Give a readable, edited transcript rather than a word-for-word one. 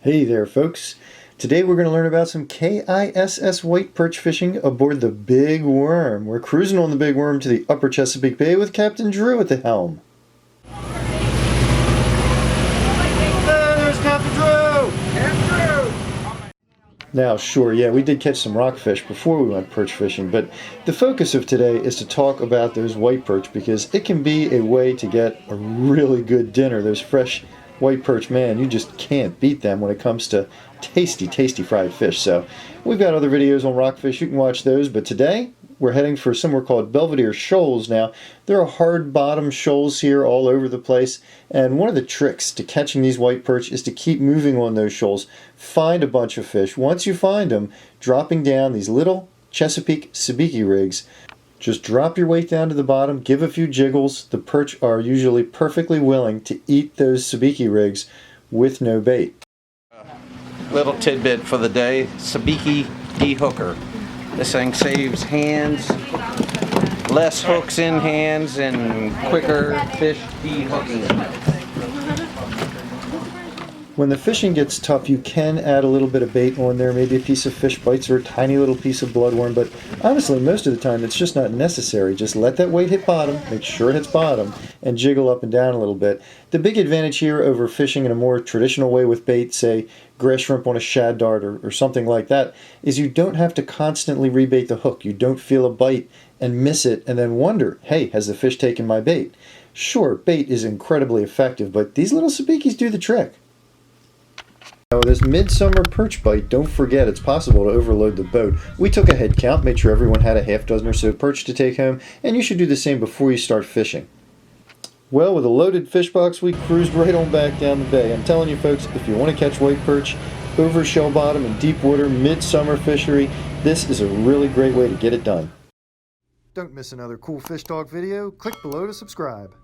Hey there folks, today we're going to learn about some KISS white perch fishing aboard the Big Worm. We're cruising on the Big Worm to the upper Chesapeake Bay with Captain Drew at the helm. Hey, there's Captain Drew! Captain Drew! Now sure, yeah, we did catch some rockfish before we went perch fishing, but the focus of today is to talk about those white perch because it can be a way to get a really good dinner. Those fresh white perch, man, you just can't beat them when it comes to tasty, tasty fried fish. So we've got other videos on rockfish, you can watch those, but today we're heading for somewhere called Belvedere Shoals. Now, there are hard bottom shoals here all over the place, and one of the tricks to catching these white perch is to keep moving on those shoals. Find a bunch of fish. Once you find them, dropping down these little Chesapeake Sabiki rigs, just drop your weight down to the bottom, give a few jiggles. The perch are usually perfectly willing to eat those Sabiki rigs with no bait. Little tidbit for the day, Sabiki de-hooker. This thing saves hands, less hooks in hands, and quicker fish de-hooking. When the fishing gets tough, you can add a little bit of bait on there, maybe a piece of fish bites or a tiny little piece of bloodworm, but honestly, most of the time it's just not necessary. Just let that weight hit bottom, make sure it hits bottom, and jiggle up and down a little bit. The big advantage here over fishing in a more traditional way with bait, say grass shrimp on a shad dart or something like that, is you don't have to constantly rebait the hook. You don't feel a bite and miss it and then wonder, hey, has the fish taken my bait? Sure, bait is incredibly effective, but these little sabikis do the trick. Now, this midsummer perch bite, don't forget it's possible to overload the boat. We took a head count, made sure everyone had a half dozen or so perch to take home, and you should do the same before you start fishing. Well, with a loaded fish box, we cruised right on back down the bay. I'm telling you folks, if you want to catch white perch over shell bottom in deep water, midsummer fishery, this is a really great way to get it done. Don't miss another cool FishTalk video. Click below to subscribe.